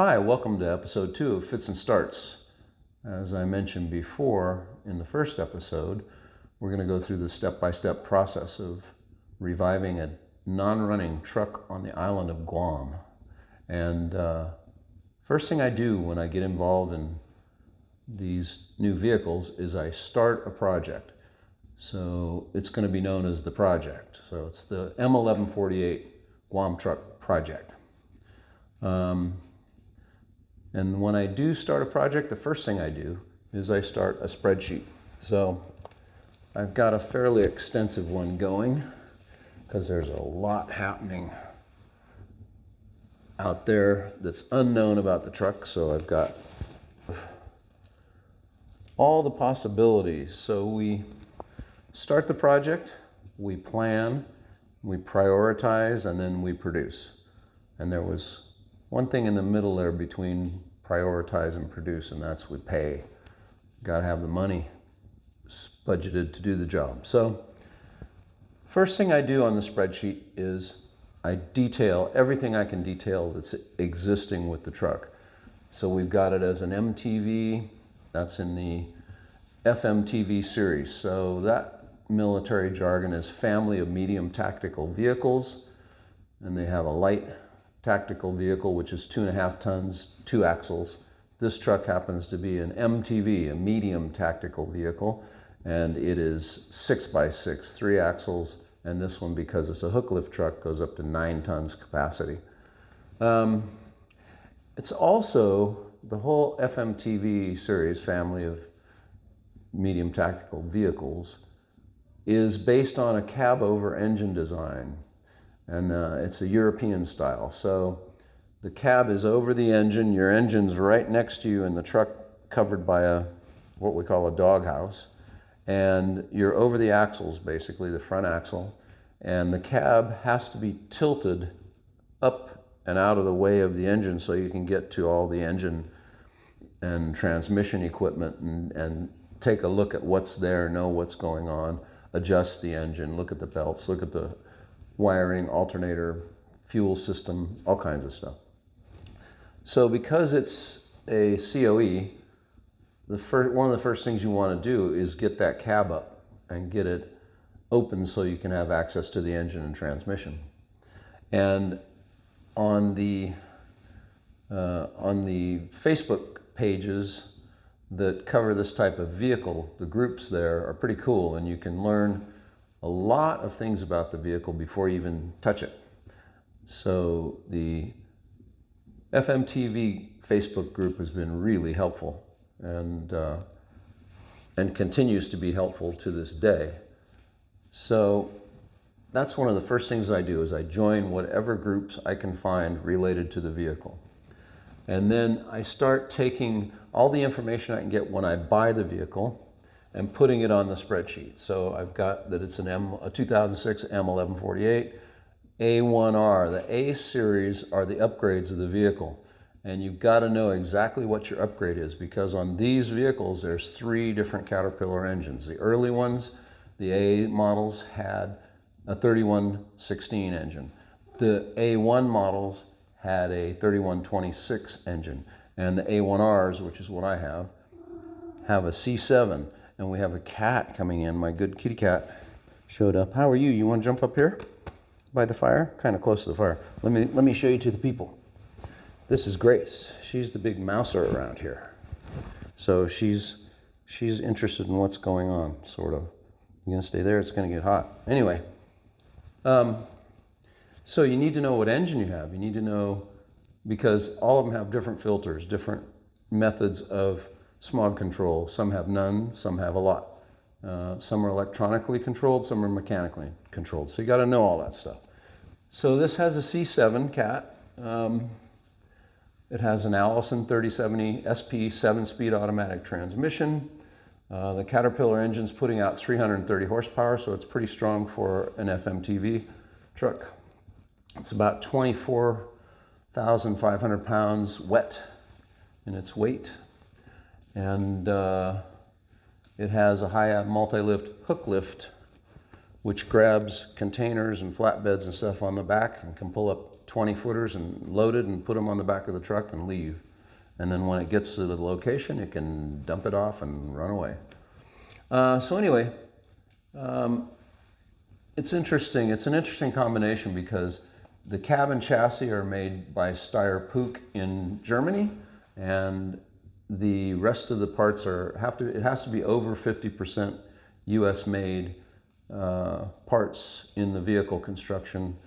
Hi, welcome to episode 2 of Fits and Starts. As I mentioned before in the first episode, we're going to go through the step-by-step process of reviving a non-running truck on the island of Guam. And first thing I do when I get involved in these new vehicles is I start a project. So it's going to be known as the project. So it's the M1148 Guam Truck project. And when I do start a project, the first thing I do is I start a spreadsheet. So I've got a fairly extensive one going because there's a lot happening out there that's unknown about the truck. So I've got all the possibilities. So we start the project, we plan, we prioritize, and then we produce. And there was one thing in the middle there between prioritize and produce, and that's we pay. Got to have the money budgeted to do the job. So first thing I do on the spreadsheet is I detail everything I can detail that's existing with the truck. So we've got it as an MTV, that's in the FMTV series. So that military jargon is family of medium tactical vehicles, and they have a light tactical vehicle, which is 2.5 tons, 2 axles. This truck happens to be an MTV, a medium tactical vehicle, and it is 6x6, 3 axles, and this one, because it's a hooklift truck, goes up to 9 tons capacity. It's also, the whole FMTV series, family of medium tactical vehicles, is based on a cab-over engine design. And it's a European style. So the cab is over the engine, your engine's right next to you, and the truck covered by what we call a doghouse. And you're over the axles, basically, the front axle. And the cab has to be tilted up and out of the way of the engine so you can get to all the engine and transmission equipment and take a look at what's there, know what's going on, adjust the engine, look at the belts, look at the wiring, alternator, fuel system, all kinds of stuff. So because it's a COE, one of the first things you want to do is get that cab up and get it open so you can have access to the engine and transmission. And on the Facebook pages that cover this type of vehicle, the groups there are pretty cool, and you can learn a lot of things about the vehicle before you even touch it. So the FMTV Facebook group has been really helpful and continues to be helpful to this day. So that's one of the first things I do is I join whatever groups I can find related to the vehicle. And then I start taking all the information I can get when I buy the vehicle and putting it on the spreadsheet. So I've got that it's a 2006 M1148 A1R. The A series are the upgrades of the vehicle. And you've got to know exactly what your upgrade is, because on these vehicles, there's 3 different Caterpillar engines. The early ones, the A models, had a 3116 engine. The A1 models had a 3126 engine. And the A1Rs, which is what I have a C7. And we have a cat coming in. My good kitty cat showed up. How are you? You want to jump up here by the fire? Kind of close to the fire. Let me show you to the people. This is Grace. She's the big mouser around here. So she's interested in what's going on, sort of. You're going to stay there? It's going to get hot. Anyway, so you need to know what engine you have. You need to know, because all of them have different filters, different methods of smog control. Some have none, some have a lot. Some are electronically controlled, some are mechanically controlled. So you got to know all that stuff. So this has a C7 cat. It has an Allison 3070 SP 7-speed automatic transmission. The Caterpillar engine's putting out 330 horsepower, so it's pretty strong for an FMTV truck. It's about 24,500 pounds wet in its weight. And it has a high-ab multi-lift hook lift, which grabs containers and flatbeds and stuff on the back and can pull up 20 footers and load it and put them on the back of the truck and leave. And then when it gets to the location, it can dump it off and run away. So anyway, it's interesting. It's an interesting combination because the cab and chassis are made by Steyr Puch in Germany, and the rest of the parts it has to be over 50% US made parts in the vehicle construction.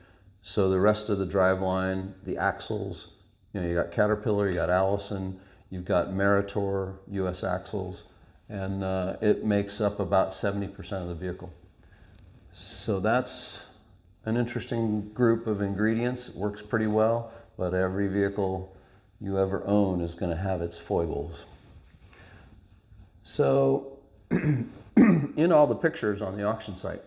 So the rest of the driveline, the axles, you got Caterpillar, you got Allison, you've got Meritor US axles, and it makes up about 70% of the vehicle. So that's an interesting group of ingredients. It works pretty well, but every vehicle you ever own is going to have its foibles. So in all the pictures on the auction site,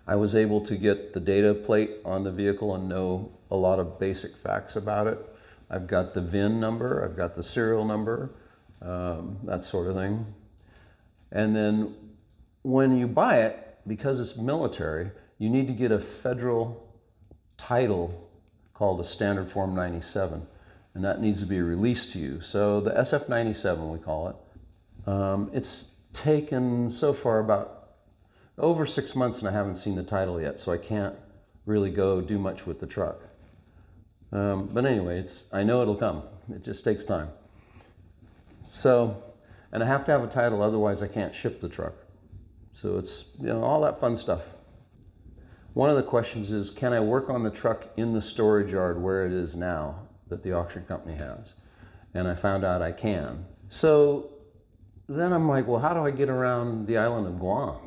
I was able to get the data plate on the vehicle and know a lot of basic facts about it. I've got the VIN number, I've got the serial number, that sort of thing. And then when you buy it, because it's military, you need to get a federal title called a Standard Form 97, and that needs to be released to you. So the SF-97, we call it. It's taken so far about over 6 months and I haven't seen the title yet, so I can't really go do much with the truck. But anyway, I know it'll come. It just takes time. So, and I have to have a title, otherwise I can't ship the truck. So it's, all that fun stuff. One of the questions is, can I work on the truck in the storage yard where it is now that the auction company has? And I found out I can. So then I'm like, well, how do I get around the island of Guam,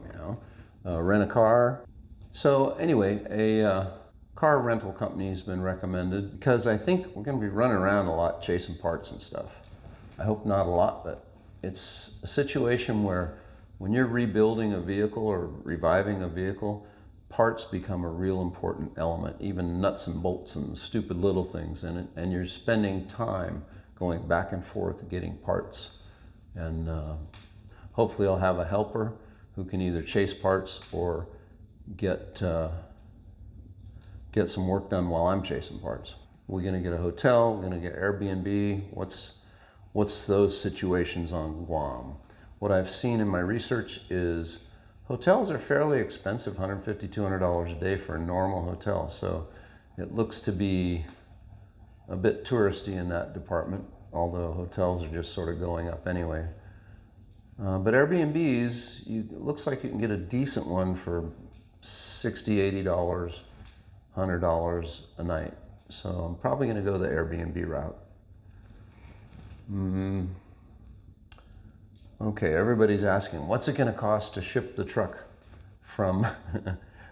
rent a car? So anyway, a car rental company has been recommended because I think we're going to be running around a lot chasing parts and stuff. I hope not a lot, but it's a situation where when you're rebuilding a vehicle or reviving a vehicle, parts become a real important element, even nuts and bolts and stupid little things in it, and you're spending time going back and forth getting parts. And hopefully I'll have a helper who can either chase parts or get some work done while I'm chasing parts. We're gonna get a hotel, we're gonna get Airbnb. What's those situations on Guam? What I've seen in my research is hotels are fairly expensive, $150, $200 a day for a normal hotel. So it looks to be a bit touristy in that department, although hotels are just sort of going up anyway. But Airbnbs, it looks like you can get a decent one for $60, $80, $100 a night. So I'm probably going to go the Airbnb route. Okay, everybody's asking, what's it going to cost to ship the truck from,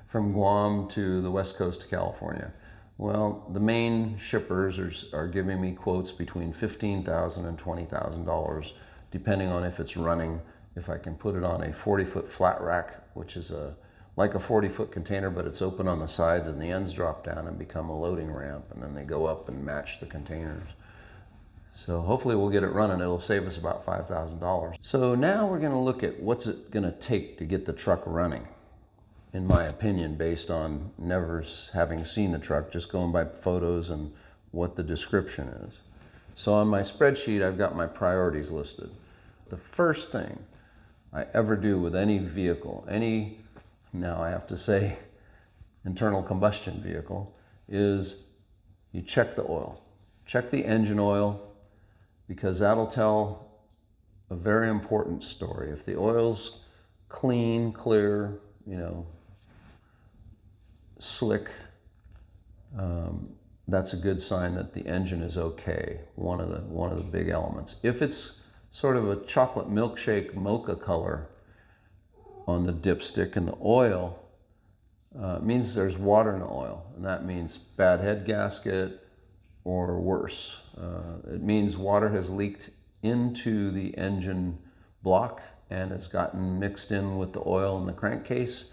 from Guam to the west coast of California? Well, the main shippers are giving me quotes between $15,000 and $20,000, depending on if it's running, if I can put it on a 40-foot flat rack, which is like a 40-foot container, but it's open on the sides and the ends drop down and become a loading ramp, and then they go up and match the containers. So hopefully we'll get it running. It'll save us about $5,000. So now we're gonna look at what's it gonna take to get the truck running, in my opinion, based on never having seen the truck, just going by photos and what the description is. So on my spreadsheet, I've got my priorities listed. The first thing I ever do with any vehicle, now I have to say internal combustion vehicle, is you check the oil. Check the engine oil, because that'll tell a very important story. If the oil's clean, clear, slick, that's a good sign that the engine is okay, one of the big elements. If it's sort of a chocolate milkshake mocha color on the dipstick and the oil, it means there's water in the oil, and that means bad head gasket or worse. It means water has leaked into the engine block and it's gotten mixed in with the oil in the crankcase,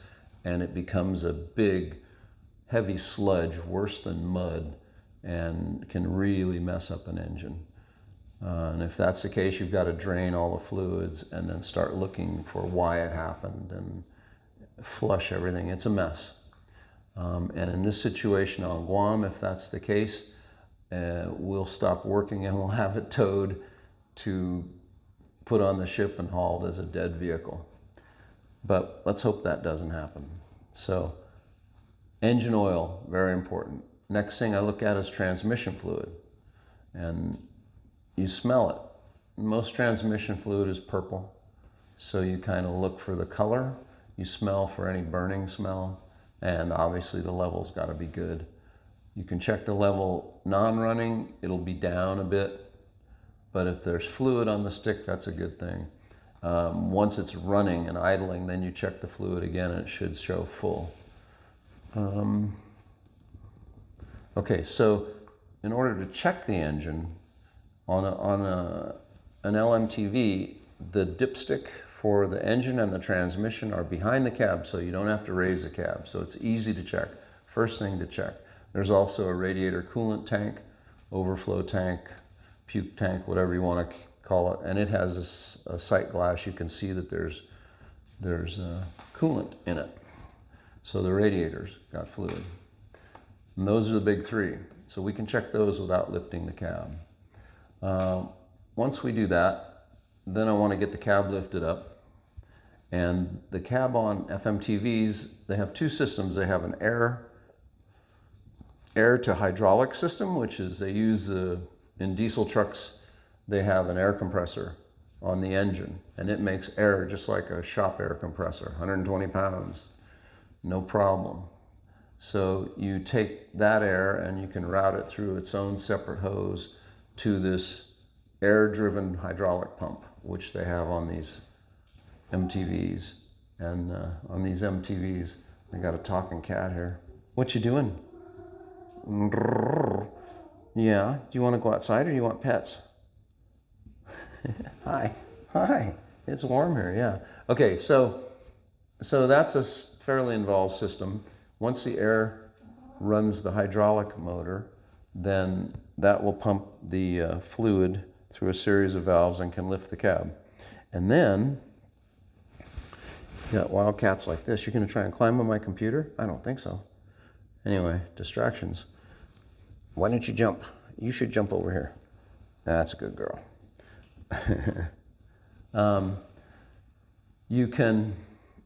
and it becomes a big, heavy sludge, worse than mud, and can really mess up an engine. And if that's the case, you've got to drain all the fluids and then start looking for why it happened and flush everything. It's a mess. And in this situation on Guam, if that's the case, we'll stop working and we'll have it towed to put on the ship and hauled as a dead vehicle. But let's hope that doesn't happen. So engine oil, very important. Next thing I look at is transmission fluid. And you smell it. Most transmission fluid is purple. So you kind of look for the color. You smell for any burning smell. And obviously the level's got to be good. You can check the level non-running. It'll be down a bit. But if there's fluid on the stick, that's a good thing. Once it's running and idling, then you check the fluid again and it should show full. Okay, so in order to check the engine on an LMTV, the dipstick for the engine and the transmission are behind the cab, so you don't have to raise the cab. So it's easy to check. First thing to check. There's also a radiator coolant tank, overflow tank, puke tank, whatever you want to call it, and it has a sight glass. You can see that there's coolant in it. So the radiator's got fluid. And those are the big three. So we can check those without lifting the cab. Once we do that, then I want to get the cab lifted up. And the cab on FMTVs, they have two systems. They have an air to hydraulic system, which is they use in diesel trucks, they have an air compressor on the engine, and it makes air just like a shop air compressor, 120 pounds, no problem. So you take that air and you can route it through its own separate hose to this air-driven hydraulic pump, which they have on these MTVs. And on these MTVs, they got a talking cat here. What you doing? Yeah, do you want to go outside or do you want pets? Hi. It's warm here, yeah. Okay, so that's a fairly involved system. Once the air runs the hydraulic motor, then that will pump the fluid through a series of valves and can lift the cab. And then, you got wildcats like this. You're going to try and climb on my computer? I don't think so. Anyway, distractions. Why don't you jump? You should jump over here. That's a good girl.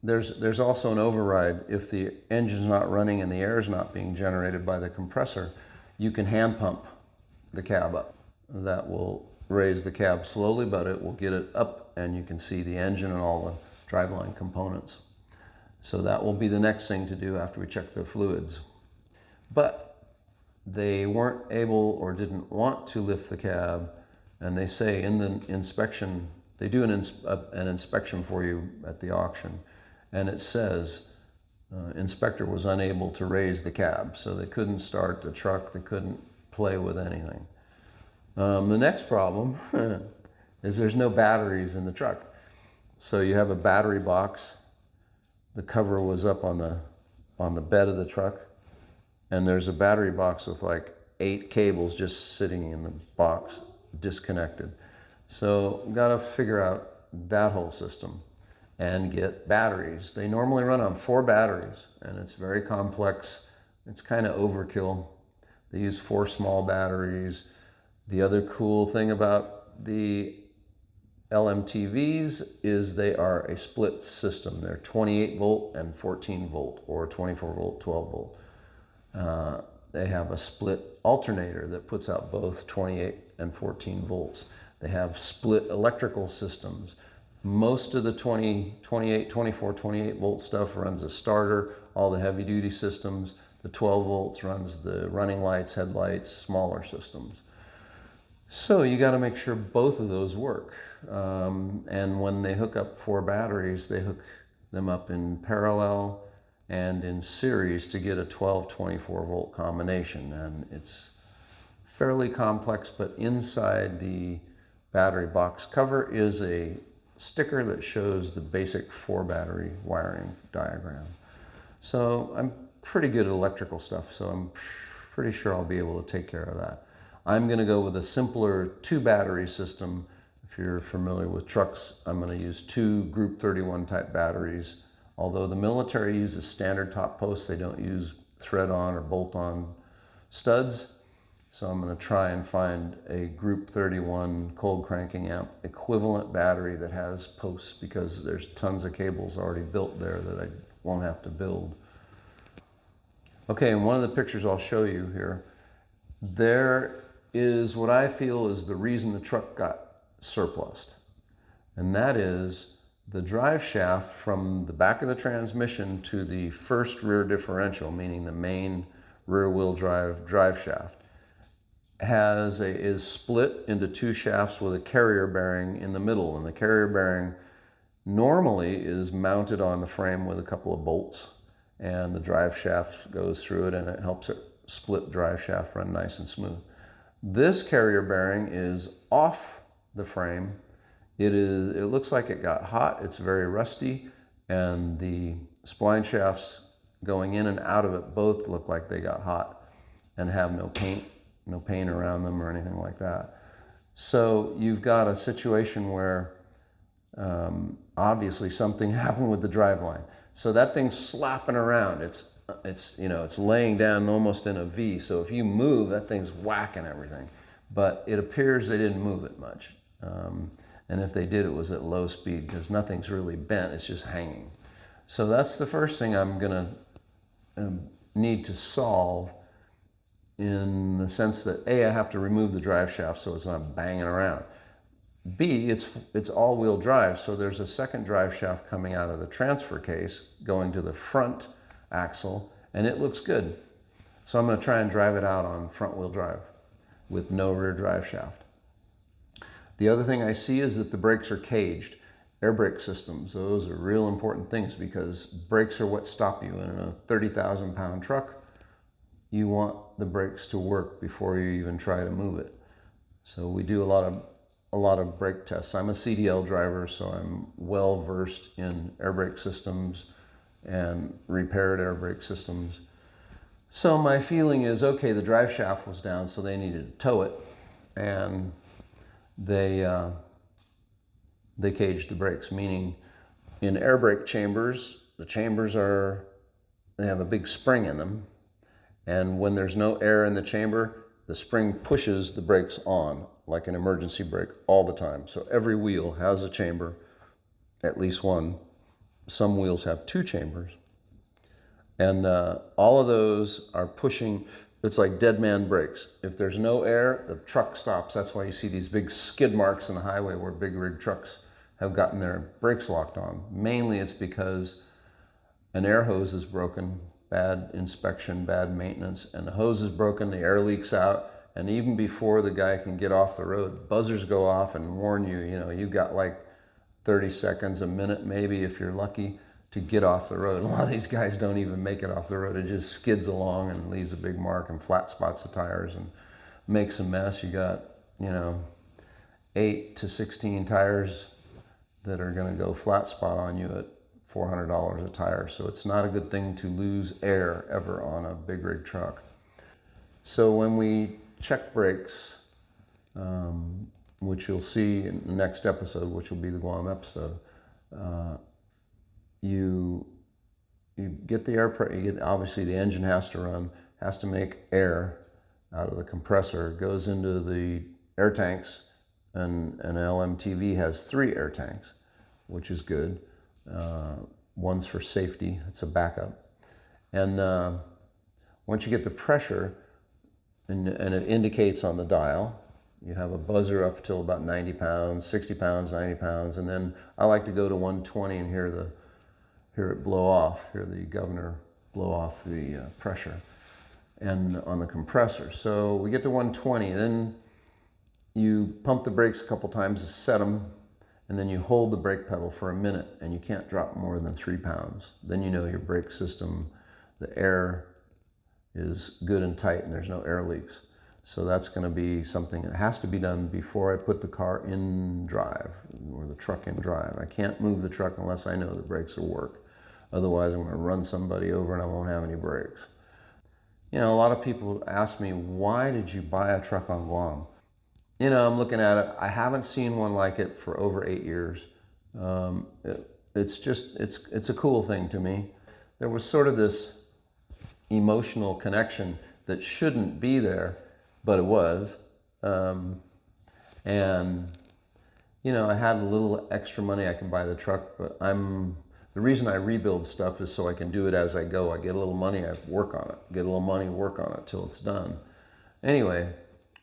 There's also an override. If the engine's not running and the air is not being generated by the compressor, you can hand pump the cab up. That will raise the cab slowly, but it will get it up and you can see the engine and all the driveline components. So that will be the next thing to do after we check the fluids. But they weren't able or didn't want to lift the cab, and they say in the inspection, they do an inspection for you at the auction, and it says inspector was unable to raise the cab, so they couldn't start the truck, they couldn't play with anything. The next problem is there's no batteries in the truck. So you have a battery box. The cover was up on the bed of the truck, and there's a battery box with like 8 cables just sitting in the box, disconnected. So got to figure out that whole system and get batteries. They normally run on 4 batteries, and it's very complex. It's kind of overkill. They use 4 small batteries. The other cool thing about the LMTVs is they are a split system. They're 28 volt and 14 volt, or 24 volt, 12 volt. They have a split alternator that puts out both 28 and 14 volts. They have split electrical systems. Most of the 28 volt stuff runs a starter. All the heavy duty systems, the 12 volts runs the running lights, headlights, smaller systems. So you got to make sure both of those work. And when they hook up 4 batteries, they hook them up in parallel and in series to get a 12-24 volt combination. And it's fairly complex, but inside the battery box cover is a sticker that shows the basic 4 battery wiring diagram. So I'm pretty good at electrical stuff, so I'm pretty sure I'll be able to take care of that. I'm going to go with a simpler 2 battery system. If you're familiar with trucks, I'm going to use 2 Group 31 type batteries. Although the military uses standard top posts, they don't use thread-on or bolt-on studs. So I'm going to try and find a Group 31 cold cranking amp equivalent battery that has posts, because there's tons of cables already built there that I won't have to build. Okay, and one of the pictures I'll show you here, there is what I feel is the reason the truck got surplused. And that is the drive shaft from the back of the transmission to the first rear differential, meaning the main rear wheel drive shaft, is split into two shafts with a carrier bearing in the middle. And the carrier bearing normally is mounted on the frame with a couple of bolts, and the drive shaft goes through it and it helps it split drive shaft run nice and smooth. This carrier bearing is off the frame. It looks like it got hot. It's very rusty, and the spline shafts going in and out of it both look like they got hot and have no paint around them or anything like that. So you've got a situation where obviously something happened with the driveline. So that thing's slapping around. It's laying down almost in a V. So if you move, that thing's whacking everything. But it appears they didn't move it much. And if they did, it was at low speed, because nothing's really bent, it's just hanging. So that's the first thing I'm gonna need to solve, in the sense that A, I have to remove the drive shaft so it's not banging around. B, it's all-wheel drive, so there's a second drive shaft coming out of the transfer case going to the front axle, and it looks good. So I'm gonna try and drive it out on front-wheel drive with no rear drive shaft. The other thing I see is that the brakes are caged. Air brake systems, those are real important things, because brakes are what stop you. In a 30,000-pound truck, you want the brakes to work before you even try to move it. So we do a lot of brake tests. I'm a CDL driver, so I'm well versed in air brake systems and repaired air brake systems. So my feeling is, okay, the drive shaft was down, so they needed to tow it, and they caged the brakes, meaning in air brake chambers, the chambers they have a big spring in them, and when there's no air in the chamber, the spring pushes the brakes on like an emergency brake all the time. So every wheel has a chamber, at least one. Some wheels have two chambers, and all of those are pushing. It's like dead man brakes. If there's no air, the truck stops. That's why you see these big skid marks on the highway where big rig trucks have gotten their brakes locked on. Mainly it's because an air hose is broken, bad inspection, bad maintenance, and the hose is broken, the air leaks out, and even before the guy can get off the road, buzzers go off and warn you, you've got like 30 seconds, a minute maybe if you're lucky, to get off the road. A lot of these guys don't even make it off the road. It just skids along and leaves a big mark and flat spots the tires and makes a mess. You got, 8 to 16 tires that are going to go flat spot on you at $400 a tire. So it's not a good thing to lose air ever on a big rig truck. So when we check brakes, which you'll see in the next episode, which will be the Guam episode, you get the air pressure. Obviously the engine has to run, has to make air out of the compressor, goes into the air tanks, and an LMTV has 3 air tanks, which is good. One's for safety, it's a backup. And once you get the pressure, and it indicates on the dial, you have a buzzer up till about 90 pounds, 60 pounds, 90 pounds, and then I like to go to 120 and hear it blow off, hear the governor blow off the pressure and on the compressor. So we get to 120, then you pump the brakes a couple times to set them, and then you hold the brake pedal for a minute, and you can't drop more than 3 pounds. Then you know your brake system, the air is good and tight and there's no air leaks. So that's going to be something that has to be done before I put the car in drive, or the truck in drive. I can't move the truck unless I know the brakes will work. Otherwise, I'm going to run somebody over and I won't have any brakes. A lot of people ask me, why did you buy a truck on Guam? I'm looking at it. I haven't seen one like it for over 8 years. It's a cool thing to me. There was sort of this emotional connection that shouldn't be there, but it was. And you know, I had a little extra money, I can buy the truck, but the reason I rebuild stuff is so I can do it as I go. I get a little money, I work on it. Get a little money, work on it till it's done. Anyway,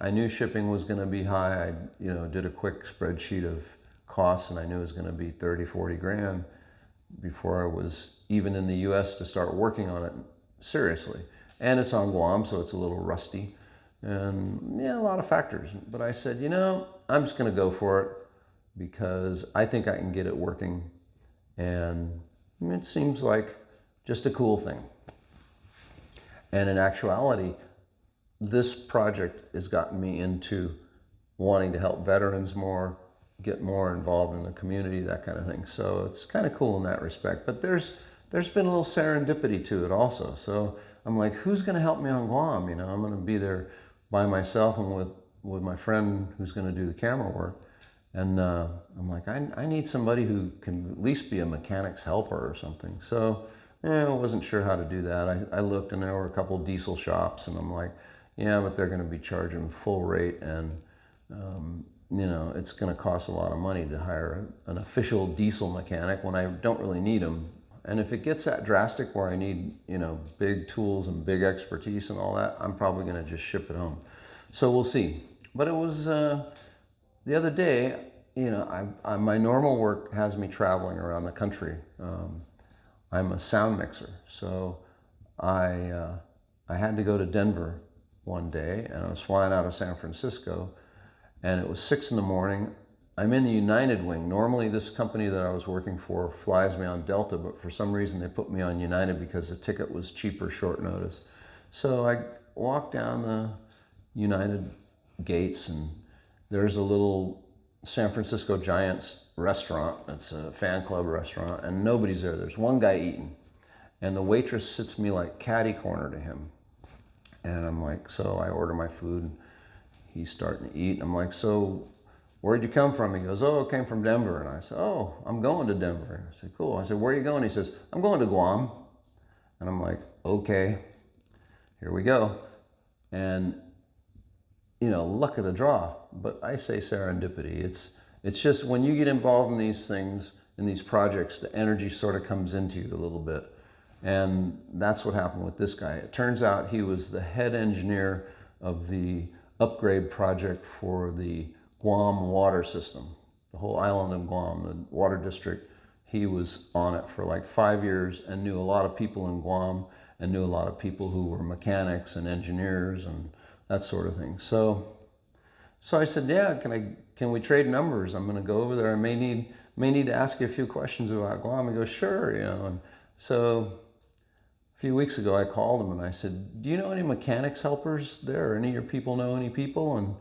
I knew shipping was going to be high. I, you know, did a quick spreadsheet of costs, and I knew it was going to be 30, 40 grand before I was even in the US to start working on it seriously. And it's on Guam, so it's a little rusty. And yeah, a lot of factors. But I said, you know, I'm just going to go for it because I think I can get it working. And it seems like just a cool thing. And in actuality, this project has gotten me into wanting to help veterans more, get more involved in the community, that kind of thing. So it's kind of cool in that respect. But there's been a little serendipity to it also. So I'm like, who's going to help me on Guam? You know, I'm going to be there by myself and with my friend who's going to do the camera work. And I'm like, I need somebody who can at least be a mechanic's helper or something. So I wasn't sure how to do that. I looked, and there were a couple of diesel shops, and I'm like, yeah, but they're going to be charging full rate, and you know, it's going to cost a lot of money to hire an official diesel mechanic when I don't really need them. And if it gets that drastic where I need, you know, big tools and big expertise and all that, I'm probably going to just ship it home. So we'll see. But it was the other day, you know, my normal work has me traveling around the country. I'm a sound mixer, so I had to go to Denver one day, and I was flying out of San Francisco, and it was 6 in the morning. I'm in the United wing. Normally this company that I was working for flies me on Delta, but for some reason they put me on United because the ticket was cheaper short notice. So I walked down the United gates, and there's a little San Francisco Giants restaurant. It's a fan club restaurant, and nobody's there. There's one guy eating, and the waitress sits me like catty corner to him. And I'm like, so I order my food. He's starting to eat. I'm like, so where'd you come from? He goes, oh, I came from Denver. And I said, oh, I'm going to Denver. I said, cool. I said, where are you going? He says, I'm going to Guam. And I'm like, okay, here we go. And, you know, luck of the draw. But I say serendipity. It's just when you get involved in these things, in these projects, the energy sort of comes into you a little bit. And that's what happened with this guy. It turns out he was the head engineer of the upgrade project for the Guam water system, the whole island of Guam, the water district. He was on it for like 5 years and knew a lot of people in Guam and knew a lot of people who were mechanics and engineers and that sort of thing. So I said, yeah, can we trade numbers? I'm going to go over there. I may need to ask you a few questions about Guam. He goes, sure, you know. And so a few weeks ago, I called him and I said, do you know any mechanics helpers there? Or any of your people know any people?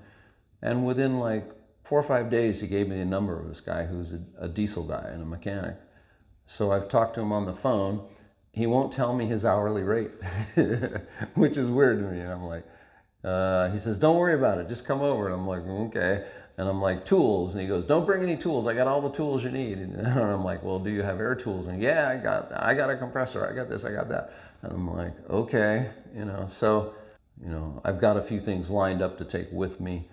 And within like 4 or 5 days, he gave me the number of this guy who's a diesel guy and a mechanic. So I've talked to him on the phone. He won't tell me his hourly rate, which is weird to me. And I'm like, he says, don't worry about it. Just come over. And I'm like, okay. And I'm like, tools. And he goes, don't bring any tools. I got all the tools you need. And I'm like, well, do you have air tools? And yeah, I got a compressor. I got this, I got that. And I'm like, okay, you know, so, you know, I've got a few things lined up to take with me,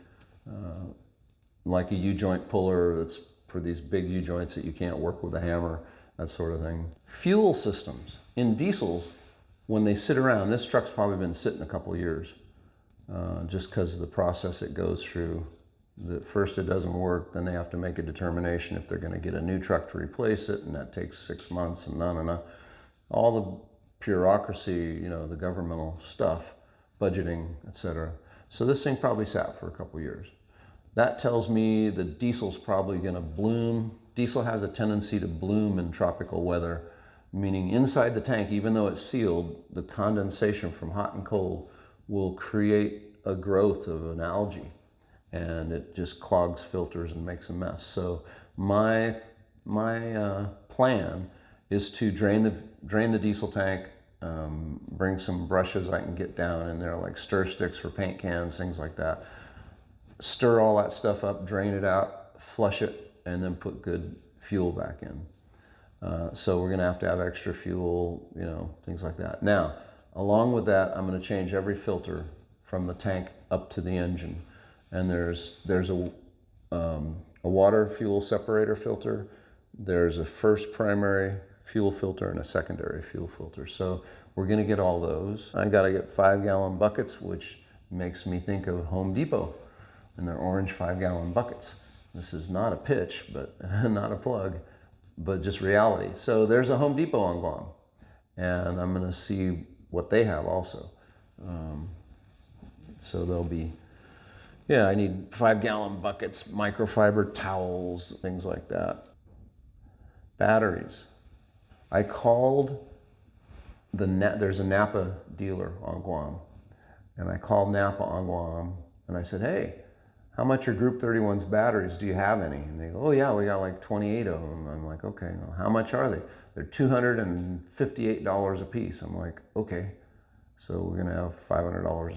like a U-joint puller that's for these big U-joints that you can't work with a hammer, that sort of thing. Fuel systems. In diesels, when they sit around, this truck's probably been sitting a couple of years, just because of the process it goes through. First it doesn't work, then they have to make a determination if they're going to get a new truck to replace it, and that takes 6 months, and all the bureaucracy, you know, the governmental stuff, budgeting, etc. So this thing probably sat for a couple years. That tells me the diesel's probably going to bloom. Diesel has a tendency to bloom in tropical weather, meaning inside the tank, even though it's sealed, the condensation from hot and cold will create a growth of an algae, and it just clogs filters and makes a mess. So my plan is to drain the diesel tank, bring some brushes I can get down in there, like stir sticks for paint cans, things like that. Stir all that stuff up, drain it out, flush it, and then put good fuel back in. So we're going to have extra fuel, you know, things like that. Now, Along with that, I'm going to change every filter from the tank up to the engine. And there's a water fuel separator filter. There's a first primary fuel filter and a secondary fuel filter. So we're going to get all those. I got to get 5-gallon buckets, which makes me think of Home Depot and their orange 5-gallon buckets. This is not a pitch, but not a plug, but just reality. So there's a Home Depot on Guam, and I'm going to see what they have also. So there'll be, I need 5-gallon buckets, microfiber towels, things like that. Batteries. I called there's a Napa dealer on Guam, and I called Napa on Guam, and I said, hey, how much are Group 31's batteries? Do you have any? And they go, oh yeah, we got like 28 of them. I'm like, okay, well, how much are they? They're $258 a piece. I'm like, okay, so we're gonna have $500 or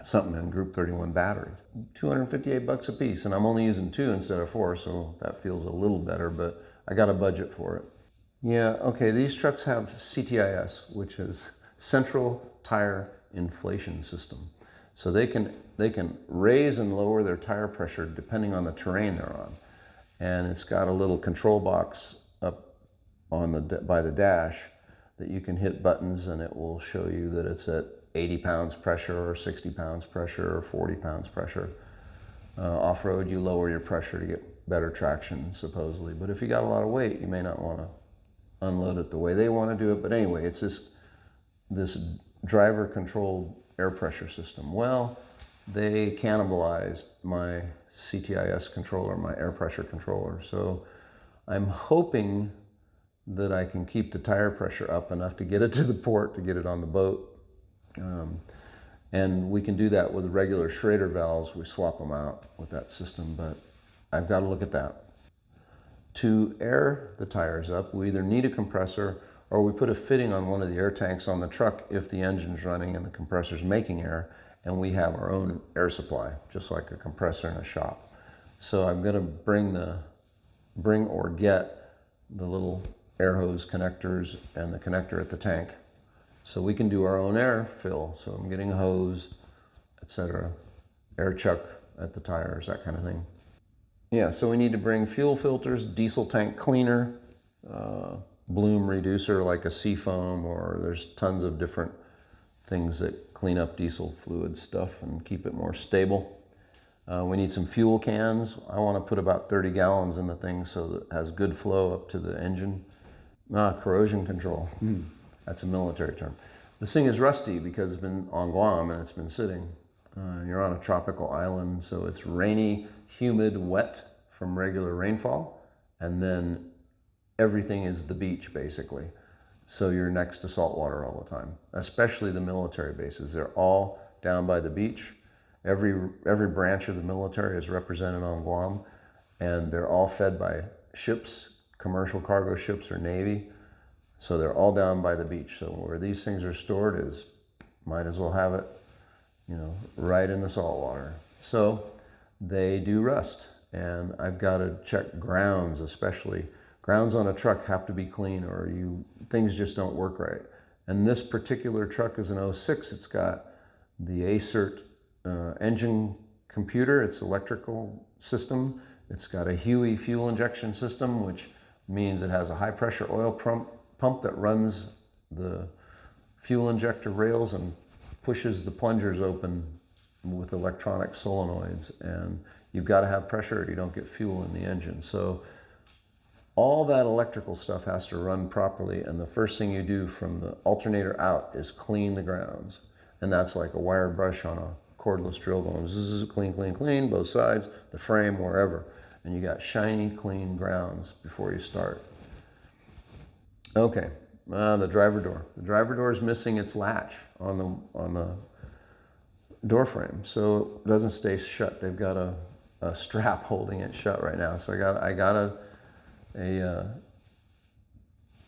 something in Group 31 batteries. 258 bucks a piece, and I'm only using 2 instead of 4, so that feels a little better, but I got a budget for it. Yeah, okay, these trucks have CTIS, which is Central Tire Inflation System. So they can raise and lower their tire pressure depending on the terrain they're on. And it's got a little control box up on by the dash that you can hit buttons, and it will show you that it's at 80 pounds pressure or 60 pounds pressure or 40 pounds pressure. Off-road, you lower your pressure to get better traction, supposedly. But if you got a lot of weight, you may not want to unload it the way they want to do it. But anyway, it's this driver-controlled air pressure system. Well, they cannibalized my CTIS controller, my air pressure controller. So I'm hoping that I can keep the tire pressure up enough to get it to the port, to get it on the boat. And we can do that with regular Schrader valves. We swap them out with that system, but I've got to look at that. To air the tires up, we either need a compressor or we put a fitting on one of the air tanks on the truck if the engine's running and the compressor's making air, and we have our own air supply, just like a compressor in a shop. So I'm going to bring or get the little air hose connectors and the connector at the tank, so we can do our own air fill. So I'm getting a hose, etc., air chuck at the tires, that kind of thing. Yeah, so we need to bring fuel filters, diesel tank cleaner, bloom reducer like a Seafoam, or there's tons of different things that clean up diesel fluid stuff and keep it more stable. We need some fuel cans. I want to put about 30 gallons in the thing so that it has good flow up to the engine. Corrosion control. That's a military term. This thing is rusty because it's been on Guam and it's been sitting. You're on a tropical island, so it's rainy, humid, wet from regular rainfall, and then everything is the beach, basically. So you're next to salt water all the time, especially the military bases. They're all down by the beach. Every branch of the military is represented on Guam, and they're all fed by ships, commercial cargo ships or Navy. So they're all down by the beach. So where these things are stored is, might as well have it, right in the salt water. So they do rust, and I've got to check grounds, especially. Grounds on a truck have to be clean, or things just don't work right. And this particular truck is an 06. It's got the ACERT engine computer, its electrical system. It's got a HUE fuel injection system, which means it has a high pressure oil pump that runs the fuel injector rails and pushes the plungers open with electronic solenoids. And you've got to have pressure or you don't get fuel in the engine. So all that electrical stuff has to run properly, and the first thing you do from the alternator out is clean the grounds. And that's like a wire brush on a cordless drill going zzz, clean, clean, clean, both sides, the frame, wherever. And you got shiny, clean grounds before you start. Okay, the driver door. The driver door is missing its latch on the door frame, so it doesn't stay shut. They've got a strap holding it shut right now. So I got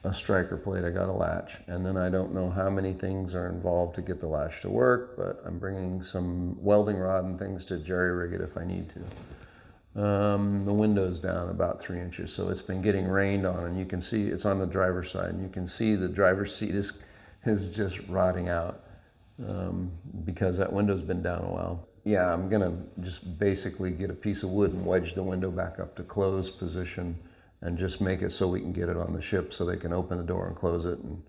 a striker plate, I got a latch, and then I don't know how many things are involved to get the latch to work, but I'm bringing some welding rod and things to jerry rig it if I need to. The window's down about 3 inches, so it's been getting rained on, and you can see it's on the driver's side, and you can see the driver's seat is just rotting out because that window's been down a while. Yeah, I'm gonna just basically get a piece of wood and wedge the window back up to close position and just make it so we can get it on the ship so they can open the door and close it and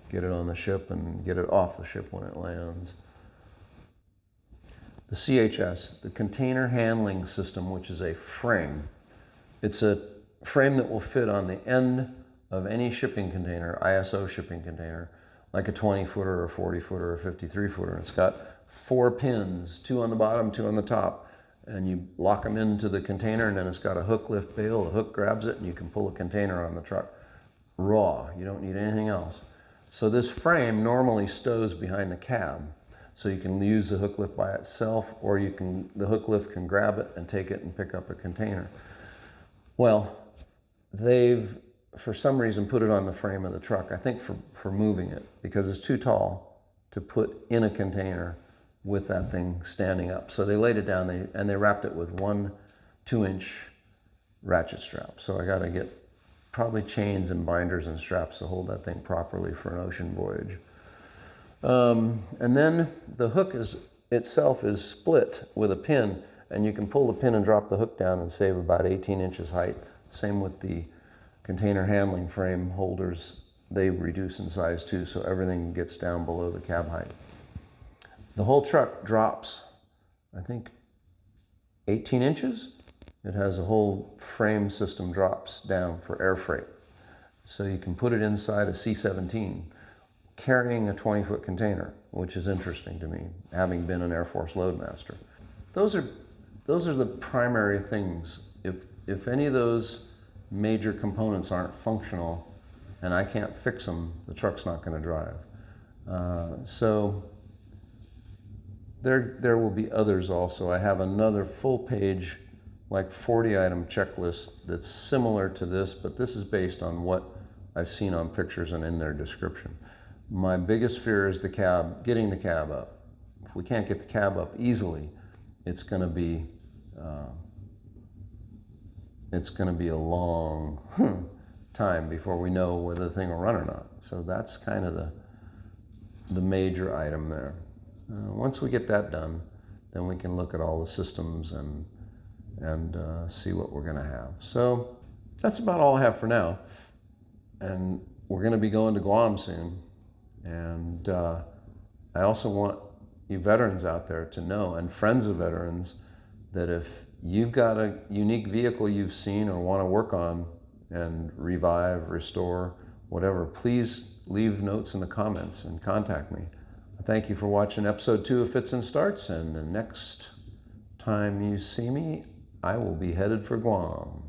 get it on the ship and get it off the ship when it lands. The CHS, the Container Handling System, which is a frame. It's a frame that will fit on the end of any shipping container, ISO shipping container, like a 20-footer or a 40-footer or a 53-footer. It's got 4 pins, 2 on the bottom, 2 on the top, and you lock them into the container, and then it's got a hook lift bail. The hook grabs it, and you can pull a container on the truck. Raw, you don't need anything else. So this frame normally stows behind the cab. So you can use the hook lift by itself, or the hook lift can grab it and take it and pick up a container. Well, they've, for some reason, put it on the frame of the truck, I think for moving it, because it's too tall to put in a container with that thing standing up. So they laid it down and they wrapped it with 1 2-inch ratchet strap. So I got to get probably chains and binders and straps to hold that thing properly for an ocean voyage. And then the hook itself is split with a pin, and you can pull the pin and drop the hook down and save about 18 inches height. Same with the container handling frame holders. They reduce in size too, so everything gets down below the cab height. The whole truck drops, I think, 18 inches. It has a whole frame system drops down for air freight. So you can put it inside a C-17 carrying a 20-foot container, which is interesting to me, having been an Air Force loadmaster. Those are the primary things. If any of those major components aren't functional and I can't fix them, the truck's not going to drive. So there will be others also. I have another full page, like 40-item checklist that's similar to this, but this is based on what I've seen on pictures and in their description. My biggest fear is getting the cab up. If we can't get the cab up easily, it's going to be a long time before we know whether the thing will run or not. So that's kind of the major item there. Once we get that done, then we can look at all the systems and see what we're going to have. So that's about all I have for now. And we're going to be going to Guam soon. And I also want you veterans out there to know, and friends of veterans, that if you've got a unique vehicle you've seen or want to work on and revive, restore, whatever, please leave notes in the comments and contact me. Thank you for watching episode 2 of Fits and Starts, and the next time you see me, I will be headed for Guam.